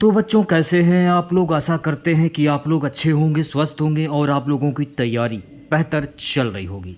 तो बच्चों कैसे हैं आप लोग। आशा करते हैं कि आप लोग अच्छे होंगे, स्वस्थ होंगे और आप लोगों की तैयारी बेहतर चल रही होगी।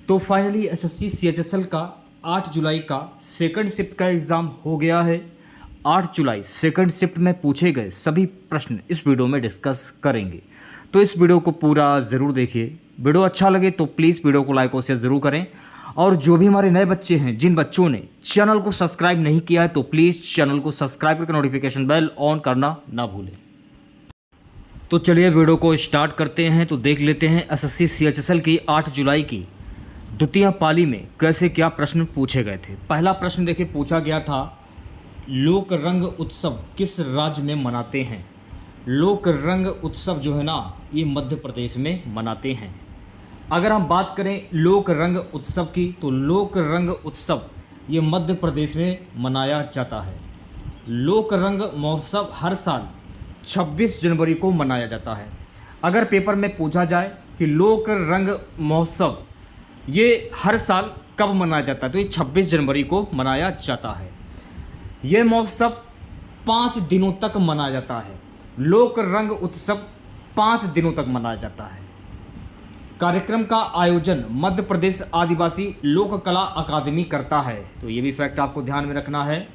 तो फाइनली एसएससी सीएचएसएल का 8 जुलाई का सेकंड शिफ्ट का एग्ज़ाम हो गया है। 8 जुलाई सेकंड शिफ्ट में पूछे गए सभी प्रश्न इस वीडियो में डिस्कस करेंगे, तो इस वीडियो को पूरा ज़रूर देखिए। वीडियो अच्छा लगे तो प्लीज़ वीडियो को लाइक और शेयर ज़रूर करें। और जो भी हमारे नए बच्चे हैं, जिन बच्चों ने चैनल को सब्सक्राइब नहीं किया है, तो प्लीज़ चैनल को सब्सक्राइब करके नोटिफिकेशन बेल ऑन करना ना भूलें। तो चलिए वीडियो को स्टार्ट करते हैं। तो देख लेते हैं एसएससी सीएचएसएल की 8 जुलाई की द्वितीय पाली में कैसे क्या प्रश्न पूछे गए थे। पहला प्रश्न देखिए पूछा गया था, लोक रंग उत्सव किस राज्य में मनाते हैं। लोक रंग उत्सव जो है ना, ये मध्य प्रदेश में मनाते हैं। अगर हम बात करें लोक रंग उत्सव की, तो लोक रंग उत्सव ये मध्य प्रदेश में मनाया जाता है। लोक रंग महोत्सव हर साल 26 जनवरी को मनाया जाता है। अगर पेपर में पूछा जाए कि लोक रंग महोत्सव ये हर साल कब मनाया जाता है, तो ये 26 जनवरी को मनाया जाता है। ये महोत्सव 5 दिनों तक मनाया जाता है। लोक रंग उत्सव 5 दिनों तक मनाया जाता है। कार्यक्रम का आयोजन मध्य प्रदेश आदिवासी लोक कला अकादमी करता है। तो ये भी फैक्ट आपको ध्यान में रखना है।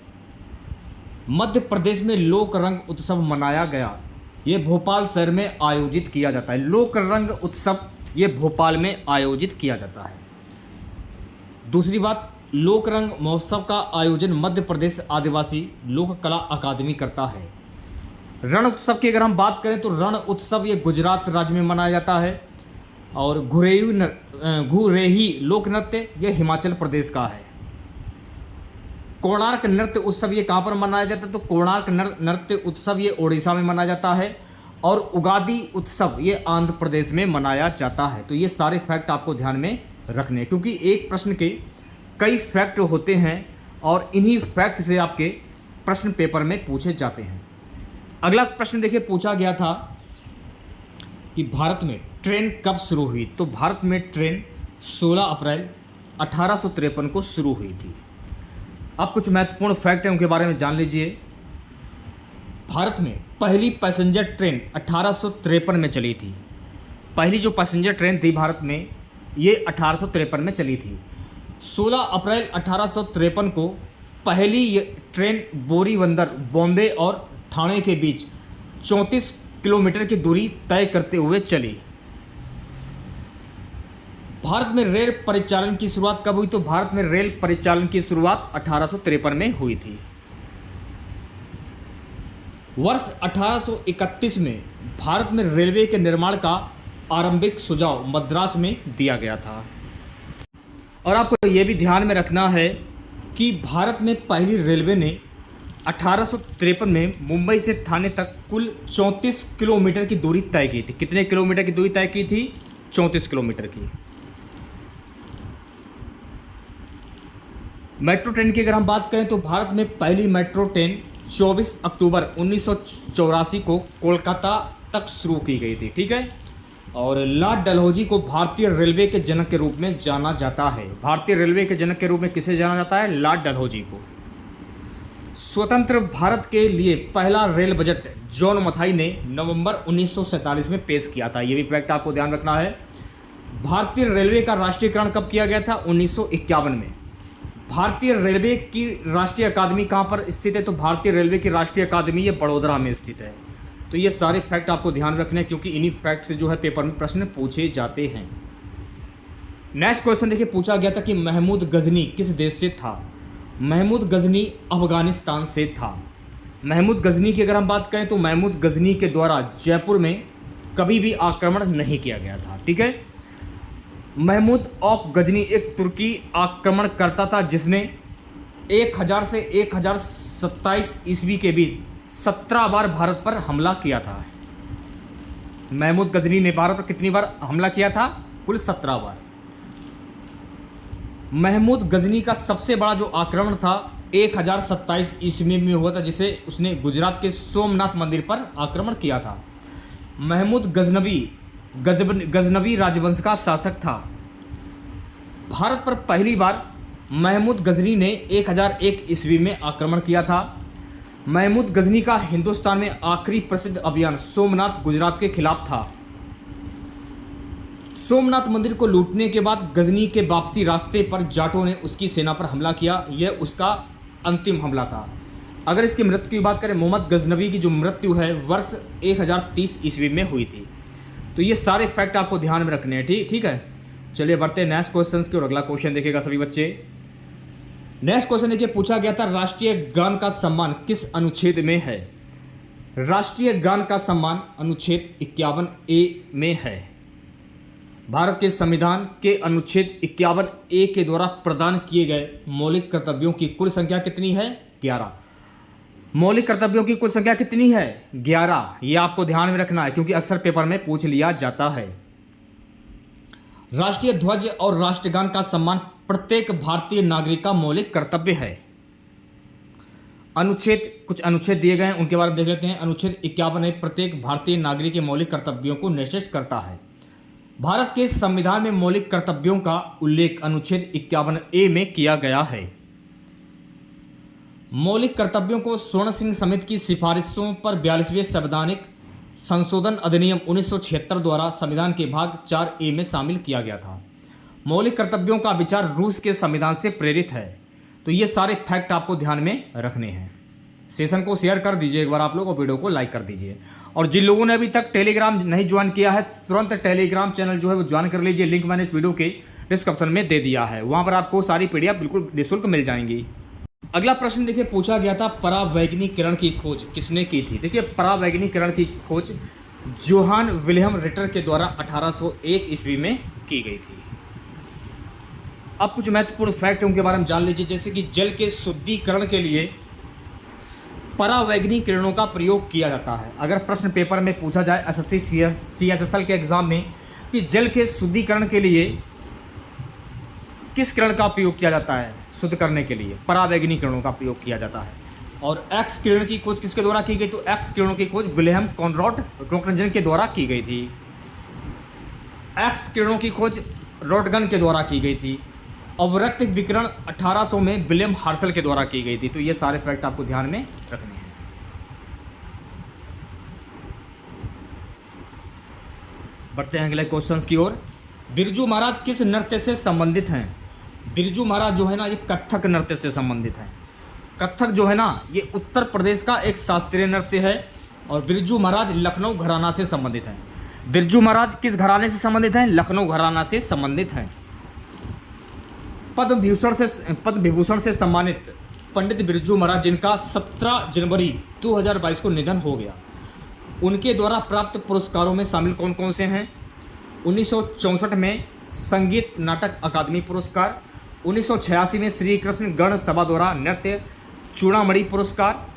मध्य प्रदेश में लोक रंग उत्सव मनाया गया, ये भोपाल शहर में आयोजित किया जाता है। लोक रंग उत्सव ये भोपाल में आयोजित किया जाता है। दूसरी बात, लोक रंग महोत्सव का आयोजन मध्य प्रदेश आदिवासी लोक कला अकादमी करता है। रण उत्सव की अगर हम बात करें तो रण उत्सव ये गुजरात राज्य में मनाया जाता है। और घुरेही लोक नृत्य ये हिमाचल प्रदेश का है। कोणार्क नृत्य उत्सव ये कहाँ पर मनाया जाता है, तो कोणार्क नृत्य उत्सव ये उड़ीसा में मनाया जाता है। और उगादी उत्सव ये आंध्र प्रदेश में मनाया जाता है। तो ये सारे फैक्ट आपको ध्यान में रखने हैं, क्योंकि एक प्रश्न के कई फैक्ट होते हैं और इन्हीं फैक्ट से आपके प्रश्न पेपर में पूछे जाते हैं। अगला प्रश्न देखिए पूछा गया था कि भारत में ट्रेन कब शुरू हुई। तो भारत में ट्रेन 16 अप्रैल 1853 को शुरू हुई थी। अब कुछ महत्वपूर्ण फैक्ट हैं, उनके बारे में जान लीजिए। भारत में पहली पैसेंजर ट्रेन 1853 में चली थी। पहली जो पैसेंजर ट्रेन थी भारत में, ये 1853 में चली थी। 16 अप्रैल 1853 को पहली ये ट्रेन बोरीबंदर, बॉम्बे और ठाणे के बीच 34 किलोमीटर की दूरी तय करते हुए चली। भारत में रेल परिचालन की शुरुआत कब हुई, तो भारत में रेल परिचालन की शुरुआत 1853 में हुई थी। वर्ष 1831 में भारत में रेलवे के निर्माण का आरंभिक सुझाव मद्रास में दिया गया था। और आपको यह भी ध्यान में रखना है कि भारत में पहली रेलवे ने 1853 में मुंबई से थाने तक कुल 34 किलोमीटर की दूरी तय की थी। कितने किलोमीटर की दूरी तय की थी? 34 किलोमीटर की। मेट्रो ट्रेन की अगर हम बात करें तो भारत में पहली मेट्रो ट्रेन 24 अक्टूबर 1984 को कोलकाता तक शुरू की गई थी। ठीक है। और लॉर्ड डलहौजी को भारतीय रेलवे के जनक के रूप में जाना जाता है। भारतीय रेलवे के जनक के रूप में किसे जाना जाता है? लॉर्ड डलहौजी को। स्वतंत्र भारत के लिए पहला रेल बजट जॉन मथाई ने नवंबर 1947 में पेश किया था। ये भी फैक्ट आपको ध्यान रखना है। भारतीय रेलवे का राष्ट्रीयकरण कब किया गया था? 1951 में। भारतीय रेलवे की राष्ट्रीय अकादमी कहाँ पर स्थित है? तो भारतीय रेलवे की राष्ट्रीय अकादमी ये बड़ोदरा में स्थित है। तो ये सारे फैक्ट आपको ध्यान रखने हैं, क्योंकि इन्हीं फैक्ट से जो है पेपर में प्रश्न पूछे जाते हैं। नेक्स्ट क्वेश्चन देखिए पूछा गया था कि महमूद गजनी किस देश से था। महमूद गजनी अफगानिस्तान से था। महमूद गजनी की अगर हम बात करें तो महमूद गजनी के द्वारा जयपुर में कभी भी आक्रमण नहीं किया गया था। ठीक है। महमूद ऑफ गजनी एक तुर्की आक्रमणकर्ता था जिसने 1000 से 1027 ईस्वी के बीच 17 बार भारत पर हमला किया था। महमूद गजनी ने भारत पर कितनी बार हमला किया था? कुल 17 बार। महमूद गजनी का सबसे बड़ा जो आक्रमण था 1027 ईस्वी में हुआ था, जिसे उसने गुजरात के सोमनाथ मंदिर पर आक्रमण किया था। महमूद गजनवी राजवंश का शासक था। भारत पर पहली बार महमूद गजनी ने 1001 ईस्वी में आक्रमण किया था। महमूद गजनी का हिंदुस्तान में आखिरी प्रसिद्ध अभियान सोमनाथ गुजरात के खिलाफ था। सोमनाथ मंदिर को लूटने के बाद गजनी के वापसी रास्ते पर जाटों ने उसकी सेना पर हमला किया। यह उसका अंतिम हमला था। अगर इसकी मृत्यु की बात करें, मोहम्मद गजनवी की जो मृत्यु है वर्ष 1030 ईस्वी में हुई थी। तो ये सारे फैक्ट आपको ध्यान में रखने हैं। ठीक है, चलिए बढ़ते हैं नेक्स्ट क्वेश्चन की और अगला क्वेश्चन देखिएगा सभी बच्चे। नेक्स्ट क्वेश्चन देखिए, पूछा गया था राष्ट्रीय गान का सम्मान किस अनुच्छेद में है। राष्ट्रीय गान का सम्मान अनुच्छेद 51A में है। भारत के संविधान के अनुच्छेद 51A के द्वारा प्रदान किए गए मौलिक कर्तव्यों की कुल संख्या कितनी है? 11। मौलिक कर्तव्यों की कुल संख्या कितनी है? 11। ये आपको ध्यान में रखना है क्योंकि अक्सर पेपर में पूछ लिया जाता है। राष्ट्रीय ध्वज और राष्ट्रगान का सम्मान प्रत्येक भारतीय नागरिक का मौलिक कर्तव्य है। कुछ अनुच्छेद दिए गए हैं, उनके बारे में देख लेते हैं। अनुच्छेद 51 प्रत्येक भारतीय नागरिक के मौलिक कर्तव्यों को निश्चित करता है। भारत के संविधान में मौलिक कर्तव्यों का उल्लेख अनुच्छेद 51A में किया गया है। मौलिक कर्तव्यों को स्वर्ण सिंह समिति की सिफारिशों पर 42वें संवैधानिक संशोधन अधिनियम 1976 द्वारा संविधान के भाग 4A में शामिल किया गया था। मौलिक कर्तव्यों का विचार रूस के संविधान से प्रेरित है। तो ये सारे फैक्ट आपको ध्यान में रखने हैं। सेशन को शेयर कर दीजिए एक बार आप लोग और वीडियो को लाइक कर दीजिए। और जिन लोगों ने अभी तक टेलीग्राम नहीं ज्वाइन किया है, तुरंत टेलीग्राम चैनल जो है वो ज्वाइन कर लीजिए। लिंक मैंने इस वीडियो के डिस्क्रिप्शन में दे दिया है, वहाँ पर आपको सारी PDF बिल्कुल निःशुल्क मिल जाएंगी। अगला प्रश्न देखिए, पूछा गया था परावैज्ञानिक किरण की खोज किसने की थी। देखिए, परावैज्ञानिक किरण की खोज जोहान विल्हेम रिटर के द्वारा 1801 ईस्वी में की गई थी। अब कुछ महत्वपूर्ण फैक्ट उनके बारे में जान लीजिए, जैसे कि जल के शुद्धिकरण के लिए परावैज्ञानिक किरणों का प्रयोग किया जाता है। अगर प्रश्न पेपर में पूछा जाए SSC CHSL के एग्जाम में कि जल के शुद्धिकरण के लिए किस किरण का प्रयोग किया जाता है, शुद्ध करने के लिए परावैज्ञानिक किरणों का प्रयोग किया जाता है। और एक्स किरण की खोज किसके द्वारा की गई? तो एक्स किरणों की खोज विल्हेम कॉनराड रोंटगन के द्वारा की गई थी। एक्स किरणों की खोज रोंटगन के द्वारा की गई थी। अवरक्त विकिरण 1800 में विलियम हार्शल के द्वारा की गई थी। तो ये सारे फैक्ट आपको ध्यान में रखने हैं। बढ़ते हैं अगले क्वेश्चंस की ओर। बिरजू महाराज किस नृत्य से संबंधित हैं? बिरजू महाराज जो है ना, ये कथक नृत्य से संबंधित हैं। कथक जो है ना, ये उत्तर प्रदेश का एक शास्त्रीय नृत्य है। और बिरजू महाराज लखनऊ घराना से संबंधित हैं। बिरजू महाराज किस घराने से संबंधित हैं? लखनऊ घराना से संबंधित हैं। पद्म विभूषण से सम्मानित पंडित बिरजू महाराज, जिनका 17 जनवरी 2022 को निधन हो गया, उनके द्वारा प्राप्त पुरस्कारों में शामिल कौन कौन से हैं? 1964 में संगीत नाटक अकादमी पुरस्कार, 1986 में श्री कृष्ण गण सभा द्वारा नृत्य चूड़ामणि पुरस्कार,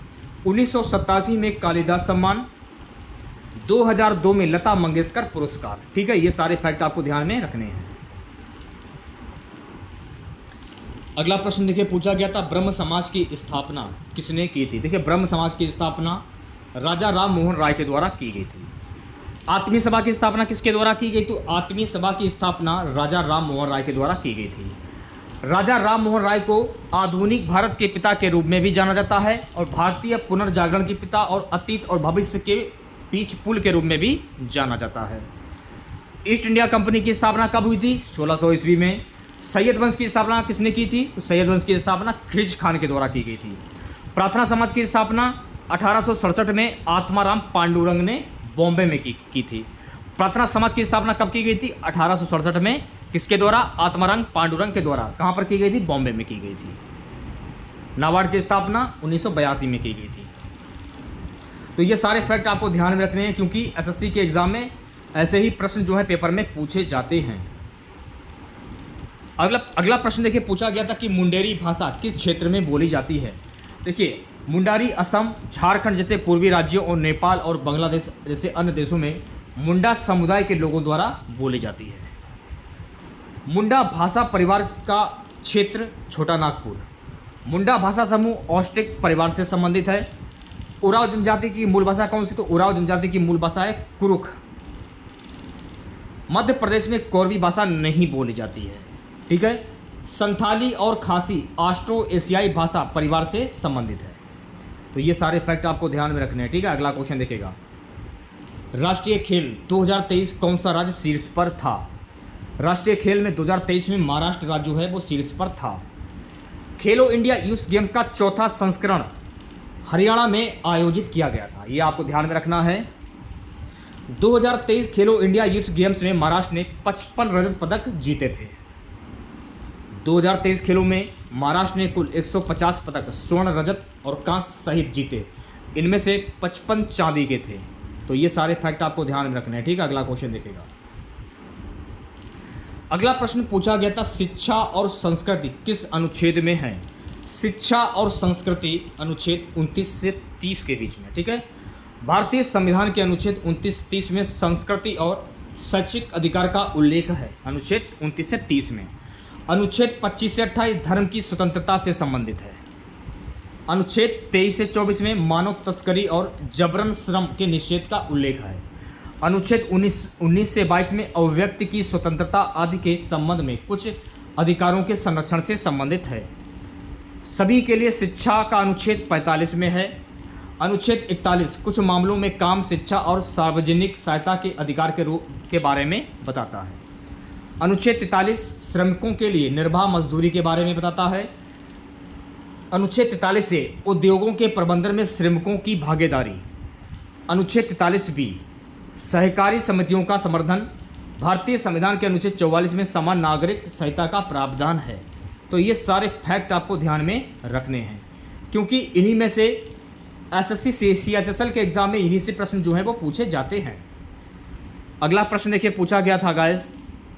1987 में कालिदास सम्मान, 2002 में लता मंगेशकर पुरस्कार। ठीक है, ये सारे फैक्ट आपको ध्यान में रखने हैं। अगला प्रश्न देखिए, पूछा गया था ब्रह्म समाज की स्थापना किसने की थी। देखिए, ब्रह्म समाज की स्थापना राजा राम मोहन राय के द्वारा की गई थी। आत्मीय सभा की स्थापना किसके द्वारा की गई? तो आत्मीय सभा की स्थापना राजा राम मोहन राय के द्वारा की गई थी। राजा राम मोहन राय को आधुनिक भारत के पिता के रूप में भी जाना जाता है और भारतीय पुनर्जागरण के पिता और अतीत और भविष्य के बीच पुल के रूप में भी जाना जाता है। ईस्ट इंडिया कंपनी की स्थापना कब हुई थी? 1600 ईस्वी में। सैयद वंश की स्थापना किसने की थी? तो सैयद वंश की स्थापना खिलजी खान के द्वारा की गई थी। प्रार्थना समाज की स्थापना 1867 में आत्माराम पांडुरंग ने बॉम्बे में की थी। प्रार्थना समाज की स्थापना कब की गई थी? 1867 में। किसके द्वारा? आत्माराम पांडुरंग के द्वारा। कहाँ पर की गई थी? बॉम्बे में की गई थी। नाबार्ड की स्थापना 1982 में की गई थी। तो ये सारे फैक्ट आपको ध्यान में रखने हैं क्योंकि SSC के एग्जाम में ऐसे ही प्रश्न जो है पेपर में पूछे जाते हैं। अगला प्रश्न देखिए, पूछा गया था कि मुंडेरी भाषा किस क्षेत्र में बोली जाती है। देखिए, मुंडारी असम, झारखंड जैसे पूर्वी राज्यों और नेपाल और बांग्लादेश जैसे अन्य देशों में मुंडा समुदाय के लोगों द्वारा बोली जाती है। मुंडा भाषा परिवार का क्षेत्र छोटा नागपुर। मुंडा भाषा समूह ऑस्ट्रिक परिवार से संबंधित है। उराव जनजाति की मूल भाषा कौन सी? तो उराव जनजाति की मूल भाषा है कुरुख। मध्य प्रदेश में कोरवी भाषा नहीं बोली जाती है। ठीक है। संथाली और खासी ऑस्ट्रो एशियाई भाषा परिवार से संबंधित है। तो ये सारे फैक्ट आपको ध्यान में रखने हैं, ठीक है। अगला क्वेश्चन देखिएगा, राष्ट्रीय खेल 2023 कौन सा राज्य शीर्ष पर था? राष्ट्रीय खेल में 2023 में महाराष्ट्र राज्य जो है वो शीर्ष पर था। खेलो इंडिया यूथ गेम्स का चौथा संस्करण हरियाणा में आयोजित किया गया था, ये आपको ध्यान में रखना है। 2023 खेलो इंडिया यूथ गेम्स में महाराष्ट्र ने 55 रजत पदक जीते थे। 2023 खेलों में महाराष्ट्र ने कुल 150 पदक स्वर्ण, रजत और कांस्य सहित जीते, इनमें से 55 चांदी के थे। तो ये सारे फैक्ट आपको ध्यान में रखने हैं, ठीक है। अगला क्वेश्चन देखिएगा, अगला प्रश्न पूछा गया था, शिक्षा और संस्कृति किस अनुच्छेद में है? शिक्षा और संस्कृति अनुच्छेद 29 से 30 के बीच में, ठीक है। भारतीय संविधान के अनुच्छेद 29-30 में संस्कृति और शैक्षिक अधिकार का उल्लेख है, अनुच्छेद 29 से 30 में। अनुच्छेद 25 से 28 धर्म की स्वतंत्रता से संबंधित है। अनुच्छेद 23 से 24 में मानव तस्करी और जबरन श्रम के निषेध का उल्लेख है। अनुच्छेद 19 से 22 में अभिव्यक्ति की स्वतंत्रता आदि के संबंध में कुछ अधिकारों के संरक्षण से संबंधित है। सभी के लिए शिक्षा का अनुच्छेद 45 में है। अनुच्छेद 41 कुछ मामलों में काम, शिक्षा और सार्वजनिक सहायता के अधिकार के बारे में बताता है। अनुच्छेद 43 श्रमिकों के लिए निर्बाह मजदूरी के बारे में बताता है। अनुच्छेद 43 से उद्योगों के प्रबंधन में श्रमिकों की भागीदारी। अनुच्छेद 43B सहकारी समितियों का समर्थन। भारतीय संविधान के अनुच्छेद 44 में समान नागरिक संहिता का प्रावधान है। तो ये सारे फैक्ट आपको ध्यान में रखने हैं, क्योंकि इन्हीं में से एसएससी सीएचएसएल के एग्जाम में इन्हीं से प्रश्न जो है वो पूछे जाते हैं। अगला प्रश्न देखिए, पूछा गया था गाइस,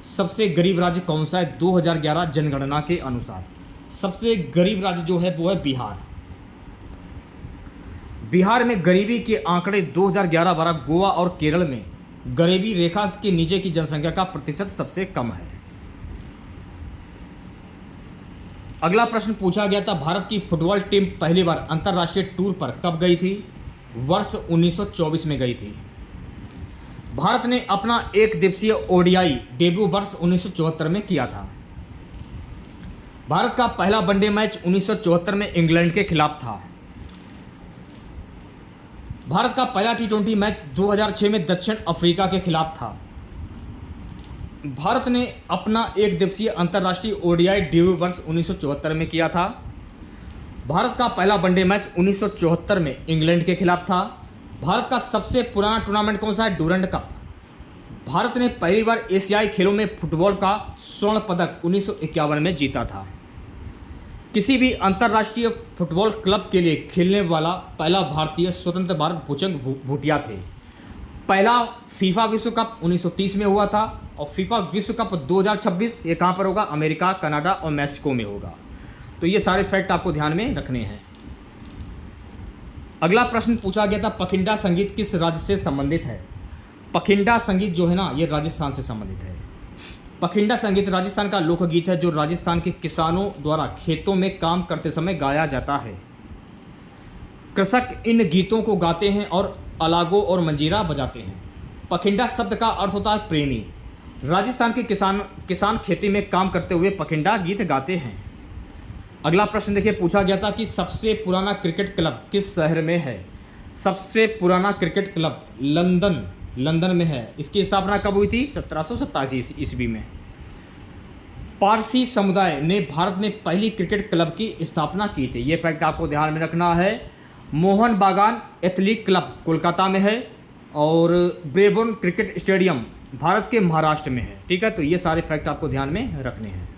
सबसे गरीब राज्य कौन सा है 2011 जनगणना के अनुसार? सबसे गरीब राज्य जो है वो है बिहार। बिहार में गरीबी के आंकड़े 2011-12 गोवा और केरल में गरीबी रेखा के नीचे की जनसंख्या का प्रतिशत सबसे कम है। अगला प्रश्न पूछा गया था, भारत की फुटबॉल टीम पहली बार अंतर्राष्ट्रीय टूर पर कब गई थी? वर्ष 1924 में गई थी। भारत ने अपना एक दिवसीय ओडीआई डेब्यू वर्ष 1974 में किया था। भारत का पहला वनडे मैच 1974 में इंग्लैंड के खिलाफ था। भारत का पहला टी20 मैच 2006 में दक्षिण अफ्रीका के खिलाफ था। भारत ने अपना एक दिवसीय अंतर्राष्ट्रीय ओडीआई डेब्यू वर्ष 1974 में किया था। भारत का पहला वनडे मैच 1974 में इंग्लैंड के खिलाफ था। भारत का सबसे पुराना टूर्नामेंट कौन सा है? Durand cup. भारत ने पहली बार एशियाई खेलों में फुटबॉल का स्वर्ण पदक 1951 में जीता था। किसी भी अंतर्राष्ट्रीय फुटबॉल क्लब के लिए खेलने वाला पहला भारतीय स्वतंत्र भारत भूचंग भूटिया थे। पहला फीफा विश्व कप 1930 में हुआ था और फीफा विश्व कप 2026 ये कहाँ पर होगा? अमेरिका, कनाडा और मैक्सिको में होगा। तो ये सारे फैक्ट आपको ध्यान में रखने हैं। अगला प्रश्न पूछा गया था, पखिंडा संगीत किस राज्य से संबंधित है? पखिंडा संगीत जो है ना, ये राजस्थान से संबंधित है। पखिंडा संगीत राजस्थान का लोकगीत है जो राजस्थान के किसानों द्वारा खेतों में काम करते समय गाया जाता है। कृषक इन गीतों को गाते हैं और अलागो और मंजीरा बजाते हैं। पखिंडा शब्द का अर्थ होता है प्रेमी। राजस्थान के किसान खेती में काम करते हुए पखिंडा गीत गाते हैं। अगला प्रश्न देखिए, पूछा गया था कि सबसे पुराना क्रिकेट क्लब किस शहर में है? सबसे पुराना क्रिकेट क्लब लंदन में है। इसकी स्थापना कब हुई थी? 1787 ईस्वी में। पारसी समुदाय ने भारत में पहली क्रिकेट क्लब की स्थापना की थी। ये फैक्ट आपको ध्यान में रखना है। मोहन बागान एथलीट क्लब कोलकाता में है और ब्रेबोर्न क्रिकेट स्टेडियम भारत के महाराष्ट्र में है। ठीक है, तो ये सारे फैक्ट आपको ध्यान में रखने हैं।